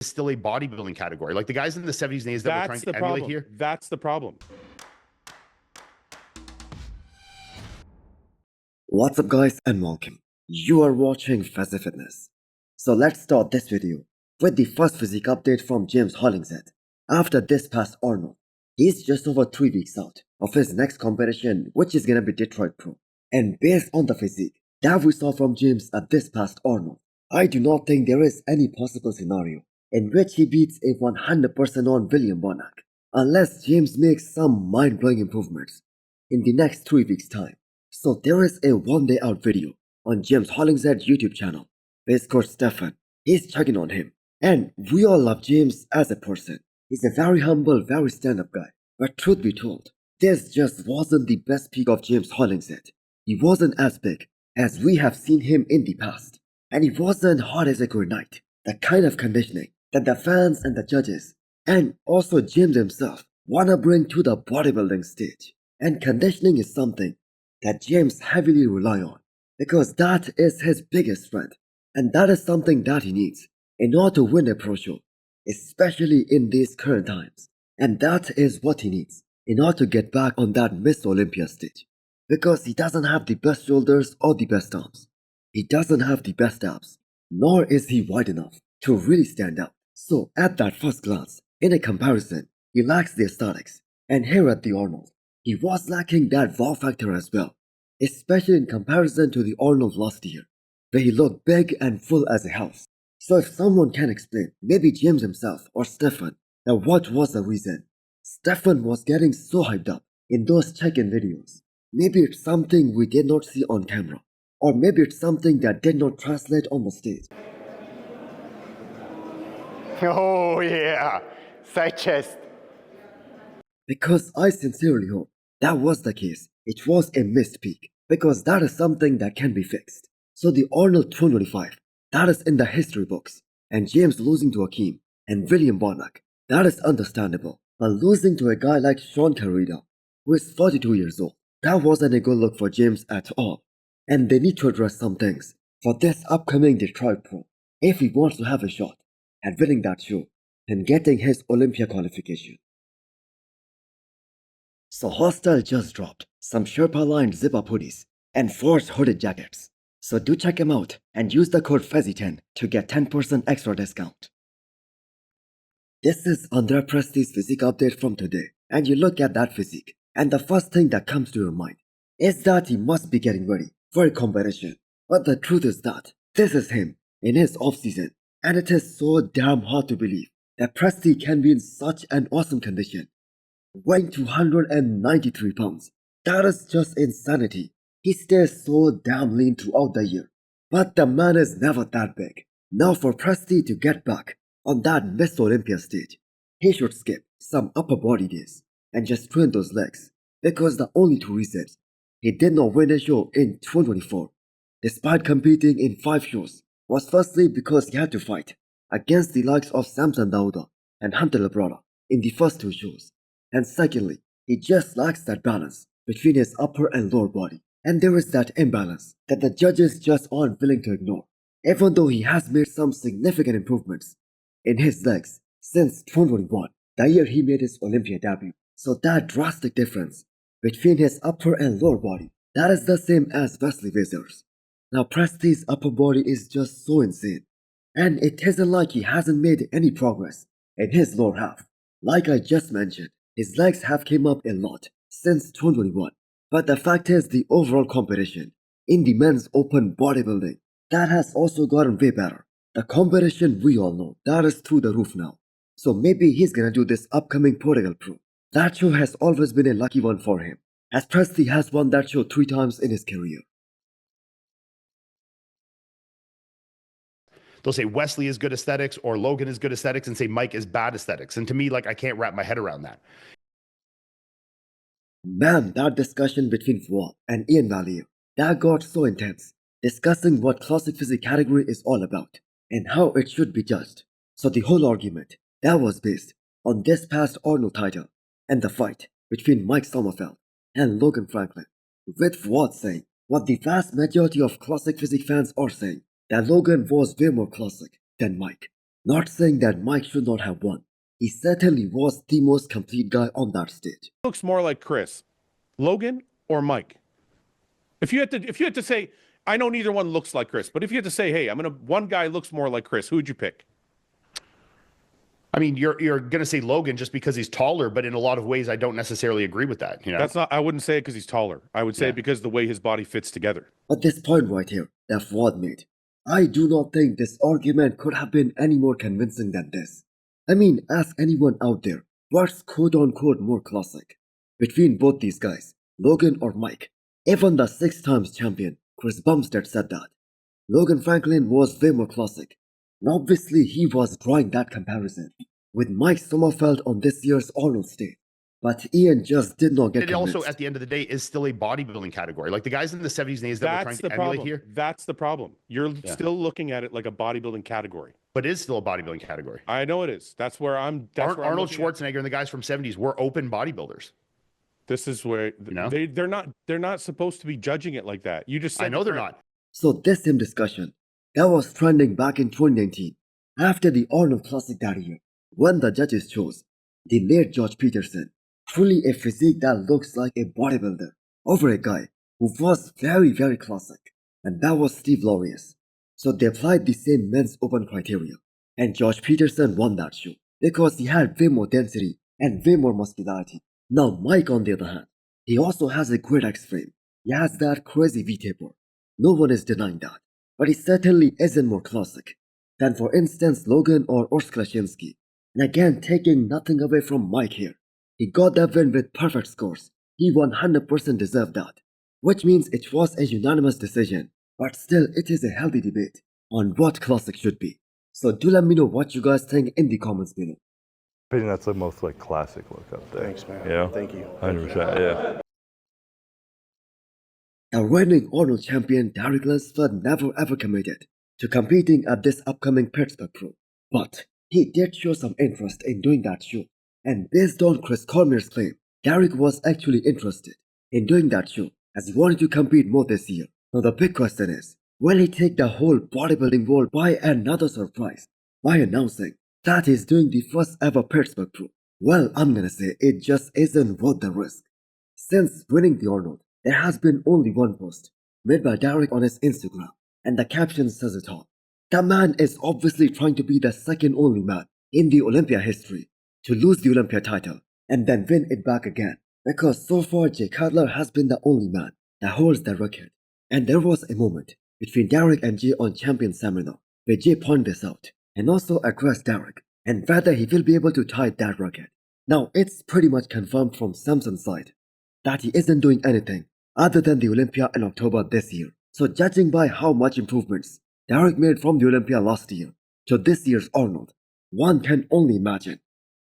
still a bodybuilding category. Like the guys in the 70s and 80s that we're trying That's to the emulate problem. here. That's the problem. What's up guys and welcome. You are watching Fazi Fitness. So let's start this video with the first physique update from James Hollingshead. After this past Arnold, he's just over 3 weeks out of his next competition, which is gonna be Detroit Pro. And based on the physique that we saw from James at this past Arnold, I do not think there is any possible scenario in which he beats a 100% on William Bonac, unless James makes some mind-blowing improvements in the next 3 weeks time. So there is a 1 day out video on James Hollingshead YouTube channel. His coach Stefan, he's checking on him. And we all love James as a person. He's a very humble, very stand-up guy. But truth be told, this just wasn't the best peak of James Hollingshead. He wasn't as big as we have seen him in the past. And he wasn't hot as a grenade. The kind of conditioning that the fans and the judges, and also James himself, wanna bring to the bodybuilding stage. And conditioning is something that James heavily rely on, because that is his biggest strength, and that is something that he needs in order to win a pro show, especially in these current times. And that is what he needs in order to get back on that Miss Olympia stage, because he doesn't have the best shoulders or the best arms. He doesn't have the best abs, nor is he wide enough to really stand out. So at that first glance, in a comparison, he lacks the aesthetics, and here at the Arnold, he was lacking that wow factor as well, especially in comparison to the Arnold last year, where he looked big and full as a house. So if someone can explain, maybe James himself or Stefan, that what was the reason Stefan was getting so hyped up in those check-in videos. Maybe it's something we did not see on camera, or maybe it's something that did not translate on the stage. Oh yeah, side chest. Because I sincerely hope that was the case. It was a missed peak, because that is something that can be fixed. So the Arnold 225, that is in the history books, and James losing to Akeem and William Bonac, that is understandable. But losing to a guy like Sean Carrera, who is 42 years old, that wasn't a good look for James at all. And they need to address some things for this upcoming Detroit Pro if he wants to have a shot at winning that show and getting his Olympia qualification. So Hostile just dropped some Sherpa-lined zip-up hoodies and forced hooded jackets. So do check them out and use the code FAZI10 to get 10% extra discount. This is under Presti's physique update from today, and you look at that physique, and the first thing that comes to your mind is that he must be getting ready for a competition. But the truth is that this is him in his off-season, and it is so damn hard to believe that Presti can be in such an awesome condition. Weighing 293 pounds. That is just insanity. He stays so damn lean throughout the year. But the man is never that big. Now for Presti to get back on that Miss Olympia stage, he should skip some upper body days and just train those legs. Because the only two reasons he did not win a show in 2024, despite competing in 5 shows, was firstly because he had to fight against the likes of Samson Dauda and Hunter Labrada in the first 2 shows. And secondly, he just lacks that balance between his upper and lower body. And there is that imbalance that the judges just aren't willing to ignore. Even though he has made some significant improvements in his legs since 2021, the year he made his Olympia debut. So that drastic difference between his upper and lower body, that is the same as Wesley Wizard's. Now Presti's upper body is just so insane. And it isn't like he hasn't made any progress in his lower half. Like I just mentioned, his legs have came up a lot since 2021. But the fact is the overall competition in the men's open bodybuilding, that has also gotten way better. The competition we all know, that is through the roof now. So maybe he's gonna do this upcoming Portugal Pro. That show has always been a lucky one for him, as Presti has won that show 3 times in his career. They'll say Wesley is good aesthetics or Logan is good aesthetics and say Mike is bad aesthetics. And to me, like, I can't wrap my head around that. Man, that discussion between Fuad and Ian Valier, that got so intense, discussing what classic physique category is all about and how it should be judged. So the whole argument, that was based on this past Arnold title and the fight between Mike Sommerfeld and Logan Franklin, with Fuad saying what the vast majority of classic physique fans are saying, that Logan was way more classic than Mike. Not saying that Mike should not have won. He certainly was the most complete guy on that stage. Looks more like Chris, Logan or Mike? If you had to say, I know neither one looks like Chris, but if you had to say, hey, one guy looks more like Chris, who would you pick? I mean, you're gonna say Logan just because he's taller, but in a lot of ways, I don't necessarily agree with that. You know, That's not. I wouldn't say it because he's taller. I would say it because the way his body fits together. But this point right here that Fuad made, I do not think this argument could have been any more convincing than this. I mean, ask anyone out there, what's quote-unquote more classic? Between both these guys, Logan or Mike, even the 6 times champion, Chris Bumstead said that. Logan Franklin was way more classic. And obviously he was drawing that comparison with Mike Sommerfeld on this year's Arnold stage. But Ian just did not get it convinced. also, at the end of the day, is still a bodybuilding category. Like the guys in the 70s and 80s that we're trying to emulate here. That's the problem. You're still looking at it like a bodybuilding category. But it is still a bodybuilding category. I know it is. That's where I'm. Arnold Schwarzenegger and the guys from 70s were open bodybuilders. This is where they're not supposed to be judging it like that. You just said I know they're not. So this same discussion that was trending back in 2019 after the Arnold Classic that year, when the judges chose the late George Peterson, truly a physique that looks like a bodybuilder, over a guy who was very, very classic, and that was Steve Laureus. So they applied the same men's open criteria, and George Peterson won that show because he had way more density and way more muscularity. Now Mike, on the other hand, he also has a great X-frame. He has that crazy V-taper. No one is denying that, but he certainly isn't more classic than, for instance, Logan or Urs Klashinsky. And again, taking nothing away from Mike here, he got that win with perfect scores. He 100% deserved that, which means it was a unanimous decision, but still it is a healthy debate on what classic should be. So do let me know what you guys think in the comments below. I think that's the most like classic look up there. Thanks, man. Yeah. Thank you. 100%. Yeah. The reigning Arnold champion Derek Lunsford never ever committed to competing at this upcoming Pittsburgh Pro, but he did show some interest in doing that show. And based on Chris Cormier's claim, Derek was actually interested in doing that show as he wanted to compete more this year. Now the big question is, will he take the whole bodybuilding world by another surprise by announcing that he's doing the first ever Pittsburgh Pro? Well, I'm gonna say it just isn't worth the risk. Since winning the Arnold, there has been only one post made by Derek on his Instagram, and the caption says it all. The man is obviously trying to be the second only man in the Olympia history to lose the Olympia title and then win it back again, because so far Jay Cutler has been the only man that holds the record. And there was a moment between Derek and Jay on Champion Seminar where Jay pointed this out and also addressed Derek and whether he will be able to tie that record. Now it's pretty much confirmed from Samson's side that he isn't doing anything other than the Olympia in October this year. So judging by how much improvements Derek made from the Olympia last year to this year's Arnold, one can only imagine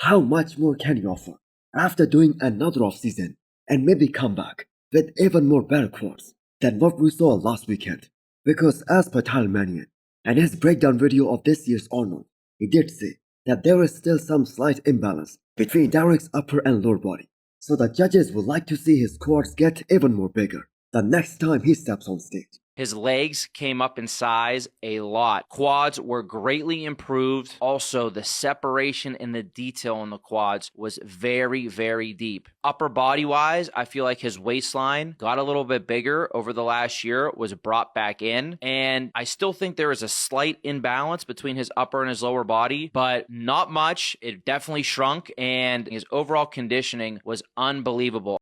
how much more can he offer after doing another off-season and maybe come back with even more better quads than what we saw last weekend. Because as per Talmanian and his breakdown video of this year's Arnold, he did say that there is still some slight imbalance between Derek's upper and lower body. So the judges would like to see his quads get even more bigger the next time he steps on stage. His legs came up in size a lot. Quads were greatly improved. Also, the separation and the detail in the quads was very, very deep. Upper body-wise, I feel like his waistline got a little bit bigger over the last year, was brought back in. And I still think there is a slight imbalance between his upper and his lower body, but not much. It definitely shrunk, and his overall conditioning was unbelievable.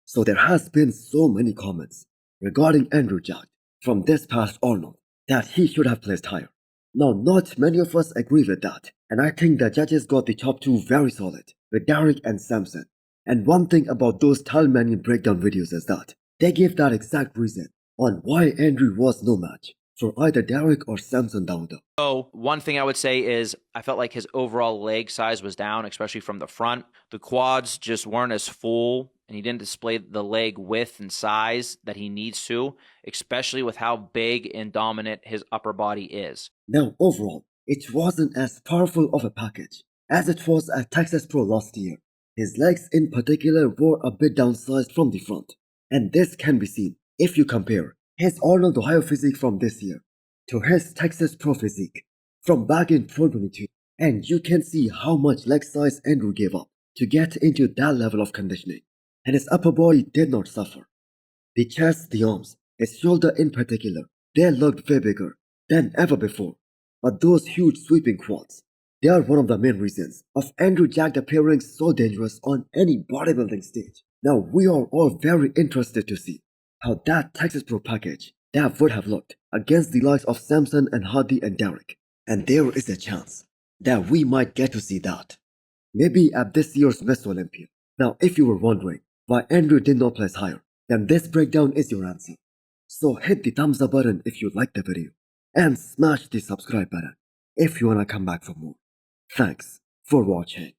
So there has been so many comments regarding Andrew Jack from this past Arnold that he should have placed higher. Now, not many of us agree with that, and I think the judges got the top two very solid with Derek and Samson. And one thing about those Talmanian breakdown videos is that they give that exact reason on why Andrew was no match for either Derek or Samson Dauda. So one thing I would say is I felt like his overall leg size was down, especially from the front. The quads just weren't as full, and he didn't display the leg width and size that he needs to, especially with how big and dominant his upper body is. Now, overall, it wasn't as powerful of a package as it was at Texas Pro last year. His legs in particular were a bit downsized from the front, and this can be seen if you compare his Arnold Ohio physique from this year to his Texas Pro physique from back in 2022, and you can see how much leg size Andrew gave up to get into that level of conditioning, and his upper body did not suffer. The chest, the arms, his shoulder in particular, they looked way bigger than ever before. But those huge sweeping quads, they are one of the main reasons of Andrew Jacked appearing so dangerous on any bodybuilding stage. Now we are all very interested to see how that Texas Pro package that would have looked against the likes of Samson and Hardy and Derek. And there is a chance that we might get to see that. Maybe at this year's Miss Olympia. Now if you were wondering why Andrew did not place higher, then this breakdown is your answer. So hit the thumbs up button if you liked the video, and smash the subscribe button if you wanna come back for more. Thanks for watching.